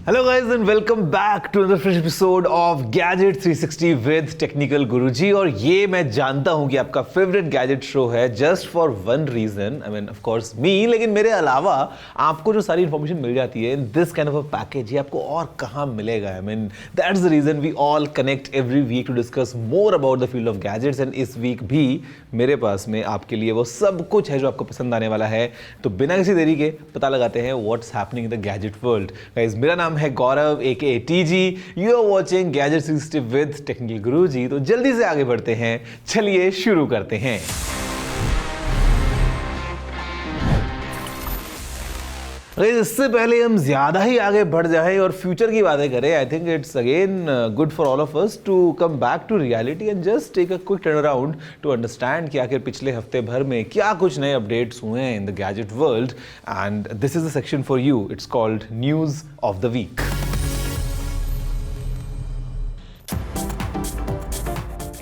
Hello guys and welcome back to another fresh episode of Gadget 360 with Technical Guruji। और ये मैं जानता हूँ कि आपका फेवरेट गैजेट शो है just for one reason, I mean of course me, लेकिन मेरे अलावा आपको जो सारी इन्फॉर्मेशन मिल जाती है in this kind of a package, ये आपको और कहाँ मिलेगा। I mean that's the reason we all connect every week to discuss more about the field of gadgets, and इस वीक भी मेरे पास में आपके लिए वो सब कुछ है जो आपको पसंद आने वाला है। तो बिना किसी देरी के पता लगाते हैं what's happening in the gadget world. Guys, मेरा नाम है Gaurav aka TG, you are watching gadget 360 with technical Guruji. तो जल्दी से आगे बढ़ते हैं, चलिए शुरू करते हैं। इससे पहले हम ज्यादा ही आगे बढ़ जाए और फ्यूचर की बातें करें, I think it's again good for all of us to come back to reality and just take a quick turn around to understand कि आखिर पिछले हफ्ते भर में क्या कुछ नए अपडेट्स हुए हैं in the gadget world. And this is the section for you, it's called news of the week.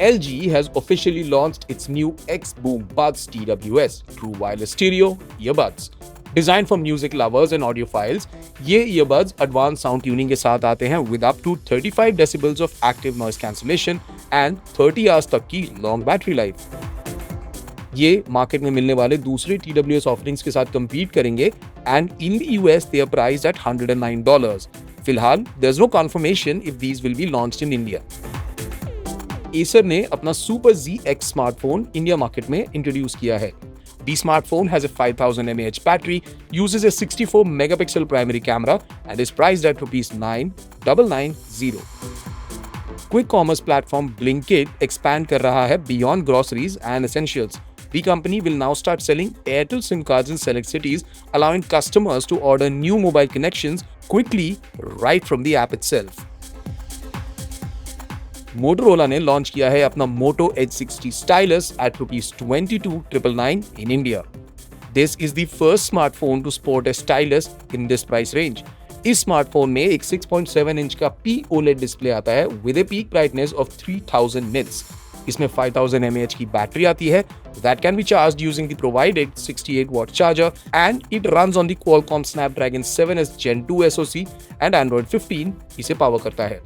LG has officially launched its new X-Boom Buds TWS True Wireless Stereo earbuds. Designed for music lovers and audiophiles, ये earbuds advanced sound tuning के साथ आते हैं with up to 35 decibels of active noise cancellation and 30 hours तक की long battery life. ये market में मिलने वाले दूसरे TWS ऑफरिंग्स के साथ compete करेंगे and in the US they are priced at $109. फिलहाल there's no confirmation if these will be launched in India. Acer ने अपना Super ZX smartphone India market में इंट्रोड्यूस किया है। The smartphone has a 5000 mAh battery, uses a 64 megapixel primary camera and is priced at ₹9,990. Quick commerce platform Blinkit expand कर रहा है beyond groceries and essentials. The company will now start selling Airtel SIM cards in select cities, allowing customers to order new mobile connections quickly right from the app itself. Motorola ने launch किया है अपना Moto Edge 60 stylus at ₹22,999 in India. This is the first smartphone to sport a stylus in this price range. इस smartphone में एक 6.7 inch का POLED display आता है with a peak brightness of 3000 nits. इसमें 5000 mAh की बैटरी आती है that can be charged using the provided 68-watt charger, and it runs on the Qualcomm Snapdragon 7S Gen 2 SoC and Android 15 इसे power करता है।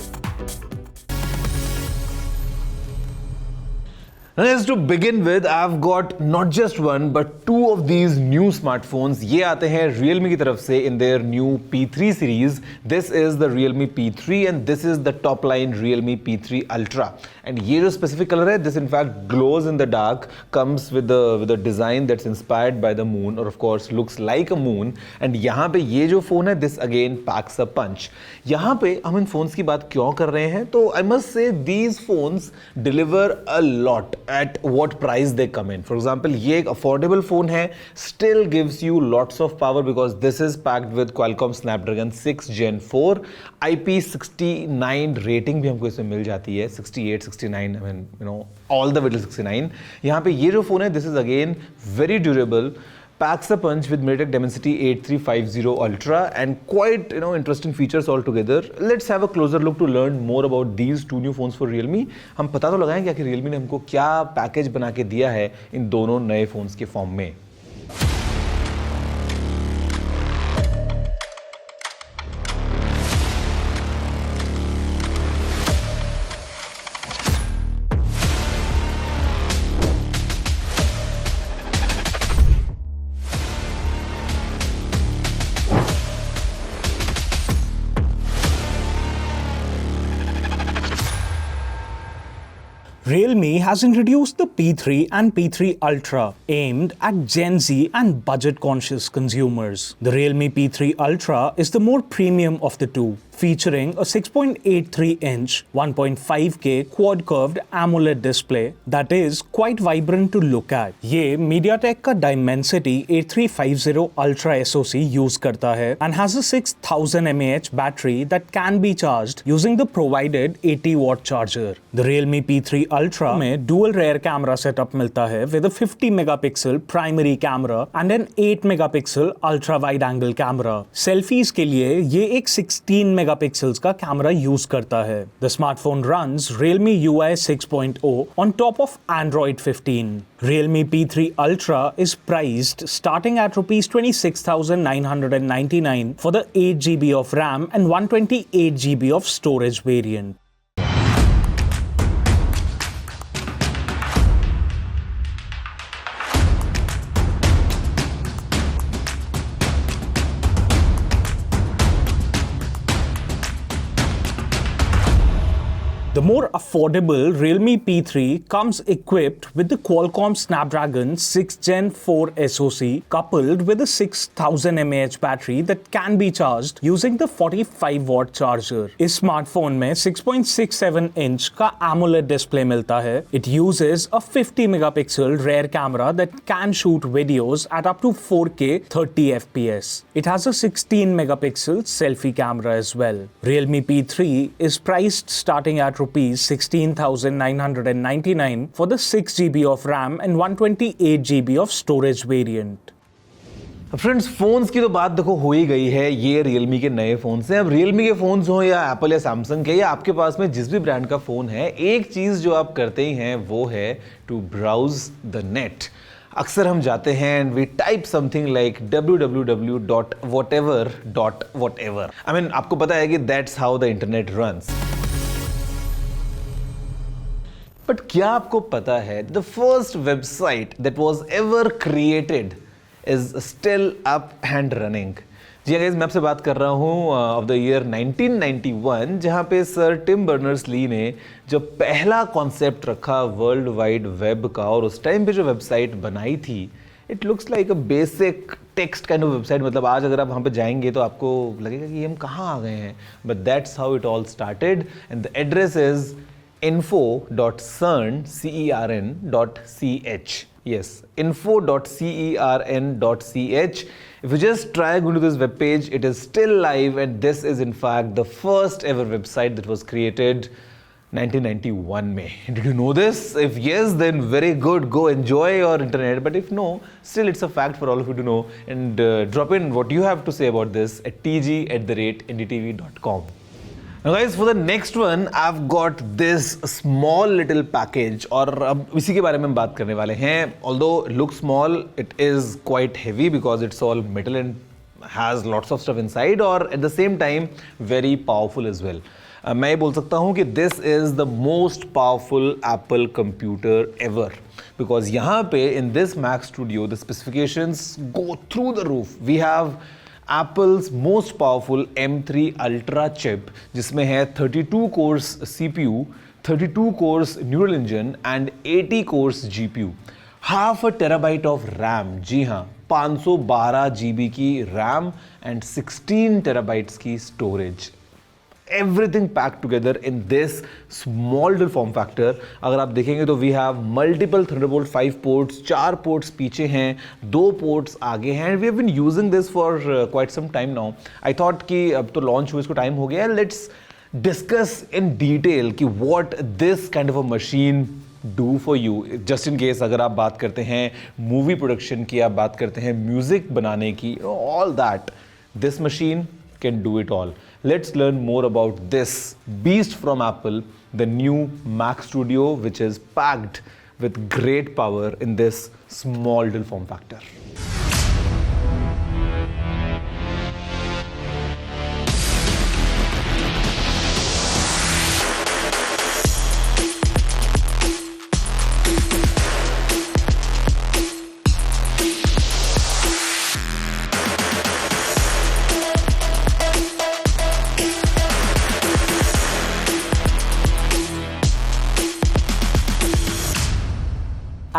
To begin with, I've got not just one but two of these new smartphones. ये आते हैं Realme की तरफ से in their new P3 series. This is the Realme P3 and this is the top line Realme P3 Ultra. And ये जो specific color है, this in fact glows in the dark, comes with a design that's inspired by the moon, or of course looks like a moon. And यहाँ पे ये जो phone है, this again packs a punch. यहाँ पे हम इन phones की बात क्यों कर रहे हैं? तो I must say these phones deliver a lot at what price they come in. For example, ये एक affordable phone है, still gives you lots of power because this is packed with Qualcomm Snapdragon 6 Gen 4, IP69 rating भी हमको इसमें मिल जाती है, 68, 69, I mean, you know, all the way to 69. यहाँ पे ये जो phone है, this is again very durable, packs a punch with MediaTek Dimensity 8350 Ultra and quite, you know, interesting features altogether. Let's have a closer look to learn more about these two new phones for Realme. हम पता तो लगाएं कि आखिर Realme ने हमको क्या package बना के दिया है इन दोनों नए फोन्स के फॉर्म में। Realme has introduced the P3 and P3 Ultra aimed at Gen Z and budget-conscious consumers. The Realme P3 Ultra is the more premium of the two, featuring a 6.83-inch 1.5K quad-curved AMOLED display that is quite vibrant to look at. ये MediaTek का Dimensity 8350 Ultra SoC use करता है and has a 6000 mAh battery that can be charged using the provided 80-watt charger. The Realme P3 Ultra में dual rear camera setup मिलता है with a 50 megapixel primary camera and an 8 megapixel ultra wide angle camera. Selfies के लिए ये एक 16 megapixels का camera use करता है। The smartphone runs Realme UI 6.0 on top of Android 15. Realme P3 Ultra is priced starting at Rs 26,999 for the 8GB of RAM and 128GB of storage variant. The more affordable Realme P3 comes equipped with the Qualcomm Snapdragon 6 Gen 4 SoC coupled with a 6000 mAh battery that can be charged using the 45-watt charger. इस smartphone में 6.67 inch का AMOLED display मिलता है. It uses a 50 megapixel rear camera that can shoot videos at up to 4K 30 FPS. It has a 16 megapixel selfie camera as well. Realme P3 is priced starting at Rs 16,999 for the 6GB of RAM and 128GB of storage variant. Friends, phones की तो बात देखो हो ही गई है. ये Realme के नए फोन्स हैं. अब रियलमी के फोन्स हो या एप्पल या सैमसंग के या आपके पास में जिस भी ब्रांड का फोन है, एक चीज जो आप करते ही हैं वो है टू ब्राउज द नेट. अक्सर हम जाते हैं and we type something like www.whatever.whatever. I mean आपको पता है कि that's how the internet runs. But क्या आपको पता है the first website that was ever created is still up and running. जी गाइस, मैं आपसे बात कर रहा हूँ ऑफ द ईयर 1991, जहाँ पे सर टिम बर्नर्स-ली ने जो पहला कॉन्सेप्ट रखा वर्ल्ड वाइड वेब का, और उस टाइम पे जो वेबसाइट बनाई थी, it looks like a basic text kind of website. मतलब आज अगर आप वहाँ पे जाएंगे तो आपको लगेगा कि हम कहाँ आ गए हैं. But that's how it all started and the address is info.cern.ch. Yes, info.cern.ch. If you just try going to this web page, it is still live, and this is in fact the first ever website that was created 1991 में. Did you know this? If yes, then very good. Go enjoy your internet. But if no, still it's a fact for all of you to know. And drop in what you have to say about this at tg@ndtv.com. Now guys, for the next one, I've got this small little package, और अब इसी के बारे में हम बात करने वाले हैं. Although looks small, it is quite heavy because it's all metal and has lots of stuff inside, or at the same time very powerful as well. मैं ये बोल सकता हूँ कि this is the most powerful Apple computer ever, because यहाँ पे in this Mac Studio the specifications go through the roof. We have Apple's most powerful M3 Ultra chip, जिसमें है 32 cores CPU, 32 cores neural engine and 80 cores GPU. Half a terabyte of RAM, जी हाँ, 512 GB की RAM and 16 terabytes की storage. Everything packed together in this small little form factor. अगर आप देखेंगे तो we have multiple Thunderbolt 5 ports, 4 ports पीछे हैं, 2 ports आगे हैं. We have been using this for quite some time now. I thought कि अब तो launch हुए इसको टाइम हो गया. Let's discuss in detail कि what this kind of a machine do for you. Just in case अगर आप बात करते हैं मूवी प्रोडक्शन की, आप बात करते हैं म्यूजिक बनाने की, all that, this machine can do it all. Let's learn more about this beast from Apple, the new Mac Studio, which is packed with great power in this small little form factor.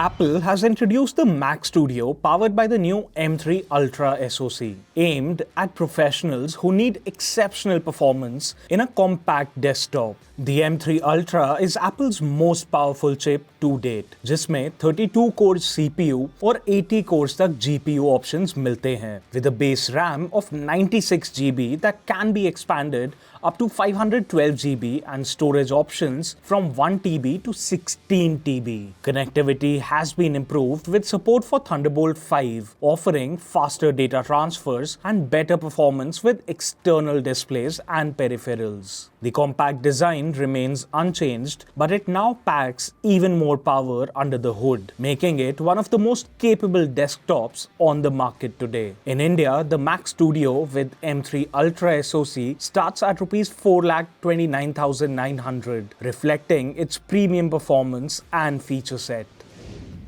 Apple has introduced the Mac Studio powered by the new M3 Ultra SoC, aimed at professionals who need exceptional performance in a compact desktop. The M3 Ultra is Apple's most powerful chip to date, जिसमें 32 cores CPU और 80 cores तक GPU options मिलते हैं, with a base RAM of 96 GB that can be expanded up to 512 GB and storage options from 1 TB to 16 TB. Connectivity has been improved with support for Thunderbolt 5, offering faster data transfers and better performance with external displays and peripherals. The compact design remains unchanged, but it now packs even more power under the hood, making it one of the most capable desktops on the market today. In India, the Mac Studio with M3 Ultra SoC starts at Rs 4,29,900, reflecting its premium performance and feature set.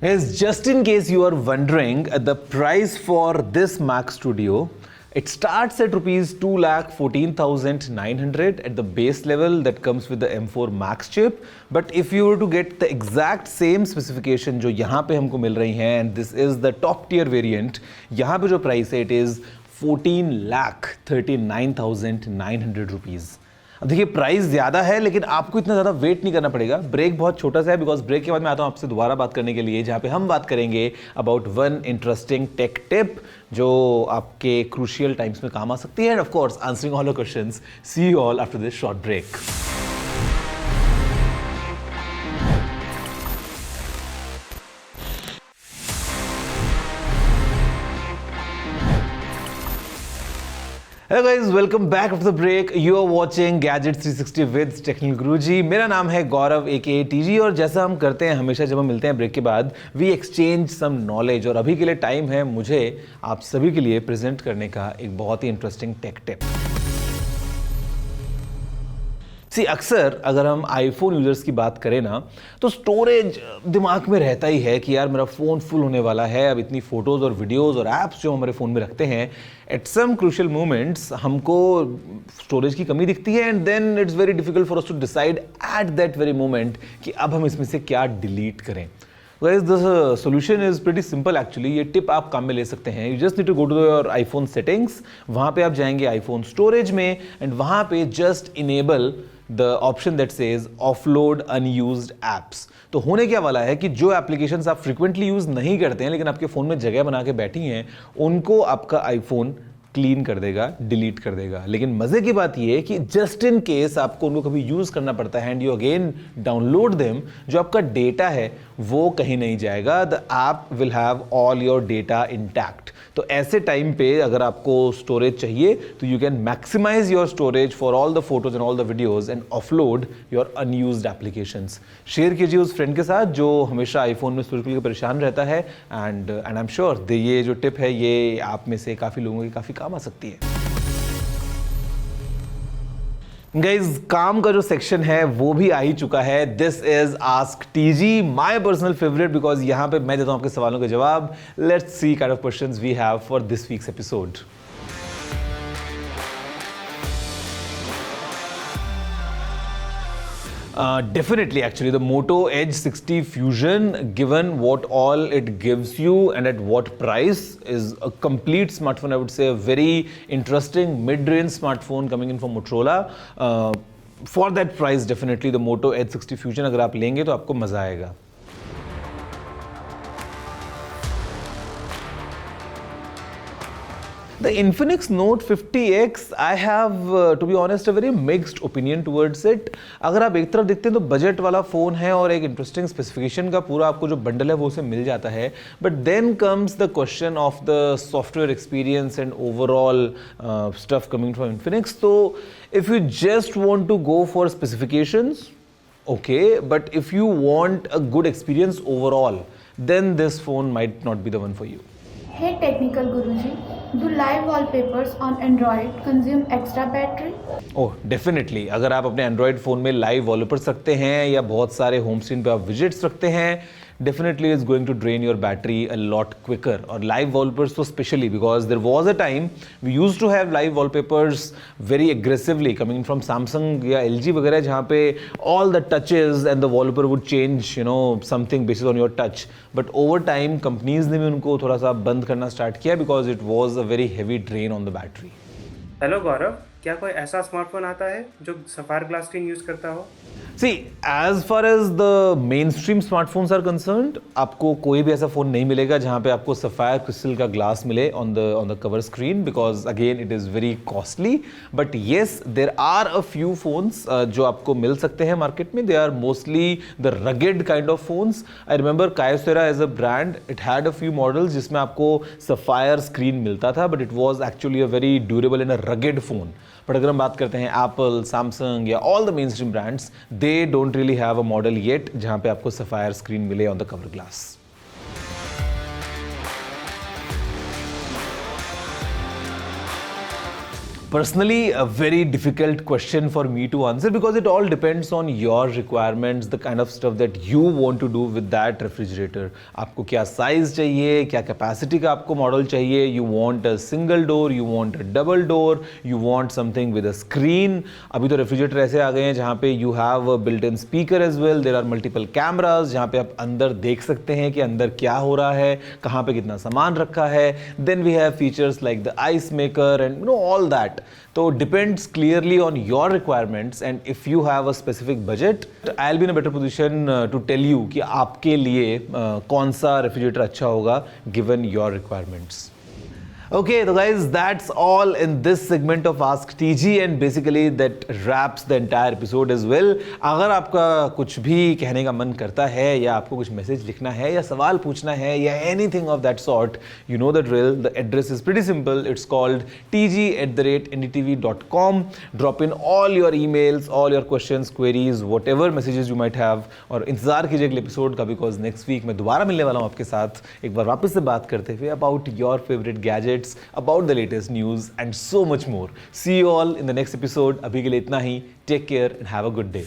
Guys, just in case you are wondering, the price for this Mac Studio, it starts at Rs 2,14,900 at the base level that comes with the M4 Max chip. But if you were to get the exact same specification जो यहाँ पे हमको मिल रही हैं, and this is the top tier variant, यहाँ पे जो price है, it is 14,39,900 rupees. अब देखिए प्राइस ज़्यादा है लेकिन आपको इतना ज़्यादा वेट नहीं करना पड़ेगा. ब्रेक बहुत छोटा सा है बिकॉज ब्रेक के बाद मैं आता हूँ आपसे दोबारा बात करने के लिए, जहाँ पे हम बात करेंगे about one interesting tech tip जो आपके क्रूशियल टाइम्स में काम आ सकती है, and of course answering all your questions. See you all after this short break. Hello guys, welcome back after the break. You are watching Gadget 360 with Technical Guruji. मेरा नाम है गौरव aka TG और जैसा हम करते हैं हमेशा जब हम मिलते हैं ब्रेक के बाद, we exchange some knowledge. और अभी के लिए टाइम है मुझे आप सभी के लिए प्रेजेंट करने का एक बहुत ही इंटरेस्टिंग टेक टिप. अक्सर अगर हम आईफोन यूजर्स की बात करें ना, तो स्टोरेज दिमाग में रहता ही है कि यार मेरा फ़ोन फुल होने वाला है. अब इतनी फ़ोटोज़ और वीडियोज़ और ऐप्स जो हमारे फ़ोन में रखते हैं, एट सम क्रूशियल मोमेंट्स हमको स्टोरेज की कमी दिखती है, and then it's very difficult for us to decide at that very moment कि अब हम इसमें से क्या डिलीट करें. Guys, the solution is pretty simple actually. ये टिप आप काम में ले सकते हैं. You just need to go to your iPhone settings. वहाँ पे आप जाएंगे iPhone storage में, and वहाँ पे just enable the option that says offload unused apps. तो होने क्या वाला है कि जो एप्लीकेशंस आप फ्रीक्वेंटली यूज नहीं करते हैं लेकिन आपके फ़ोन में जगह बना के बैठी हैं, उनको आपका आईफोन क्लीन कर देगा, डिलीट कर देगा. लेकिन मजे की बात यह है कि जस्ट इन केस आपको उनको कभी यूज करना पड़ता है and you again download them, जो आपका डेटा है वो कहीं नहीं जाएगा. The app will have all your data intact. तो ऐसे टाइम पे अगर आपको स्टोरेज चाहिए तो you can maximise your storage for all the photos and all the videos and offload your unused applications. Share कीजिए उस फ्रेंड के साथ जो हमेशा आईफोन में स्टोरेज के लिए परेशान रहता है, एंड आई एम श्योर ये जो टिप है ये आप में से काफ़ी लोगों की काफ़ी काम आ सकती है. गाइज, काम का जो सेक्शन है वो भी आ ही चुका है. This is ask TG, my personal favourite, because यहां पे मैं देता हूं आपके सवालों के जवाब. Let's see kind of questions we have for this week's episode. Definitely, actually, the Moto Edge 60 Fusion, given what all it gives you and at what price, is a complete smartphone. I would say a very interesting mid-range smartphone coming in from Motorola. For that price, definitely the Moto Edge 60 Fusion अगर आप लेंगे तो आपको मजा आएगा. The Infinix Note 50X, I have, to be honest, a very mixed opinion towards it. अगर आप एक तरफ देखते हैं तो बजट वाला फ़ोन है और एक इंटरेस्टिंग स्पेसिफिकेशन का पूरा आपको जो बंडल है वो उसे मिल जाता है. But then comes the question of the software experience and overall stuff coming from Infinix. तो if you just want to go for specifications, okay, but if you want a good experience overall, then this phone might not be the one for you. Hey Technical Guruji, do live wallpapers on Android consume extra battery? Oh, definitely. अगर आप अपने Android phone में live wallpapers रखते हैं या बहुत सारे home screen पे आप विजेट्स रखते हैं, definitely is going to drain your battery a lot quicker. और live wallpapers तो specially, because there was a time we used to have live wallpapers very aggressively coming from Samsung या LG वगैरह, जहाँ पे all the touches and the wallpaper would change, you know, something based on your touch. But over time companies ने भी उनको थोड़ा सा बंद करना start किया because it was a very heavy drain on the battery. Hello Gaurav, क्या कोई ऐसा स्मार्टफोन आता है जो सफ़ायर ग्लास स्क्रीन यूज़ करता हो? See, as far as the mainstream smartphones are concerned, आपको कोई भी ऐसा फ़ोन नहीं मिलेगा जहाँ पे आपको सफ़ायर क्रिस्टल का ग्लास मिले on the cover screen because again it is very costly. But yes, there are a few phones जो आपको मिल सकते हैं मार्केट में. They are mostly the rugged kind of phones. I remember Kyocera as a brand, it had a few models जिसमें आपको sapphire screen मिलता था, but it was actually a very durable and a rugged phone. But अगर हम बात करते हैं Apple, Samsung या all the main stream brands, they don't really have a model yet जहां पे आपको सफायर स्क्रीन मिले on the cover glass. Personally, a very difficult question for me to answer because it all depends on your requirements, the kind of stuff that you want to do with that refrigerator. आपको क्या size चाहिए, क्या capacity का आपको model चाहिए, you want a single door, you want a double door, you want something with a screen. अभी तो refrigerator ऐसे आ गए हैं जहाँ पे you have a built-in speaker as well, there are multiple cameras जहाँ पे आप अंदर देख सकते हैं कि अंदर क्या हो रहा है, कहाँ पे कितना सामान रखा है. Then we have features like the ice maker and all that. So depends clearly on your requirements and if you have a specific budget, I'll be in a better position to tell you कि आपके लिए कौन सा refrigerator अच्छा होगा given your requirements. Okay, so guys, that's all in this segment of Ask TG and basically that wraps the entire episode as well. अगर आपका कुछ भी कहने का मन करता है या आपको कुछ मैसेज लिखना है या सवाल पूछना है या anything of that sort, you know the drill. The address is pretty simple. It's called tg@ndtv.com. Drop in all your emails, all your questions, queries, whatever messages you might have. और इंतज़ार कीजिए अगले एपिसोड का because next week मैं दोबारा मिलने वाला हूँ आपके साथ एक बार वापस से बात करते हुए about your favorite gadgets, about the latest news and so much more. See you all in the next episode. अभी के लिए इतना ही. Take care and have a good day.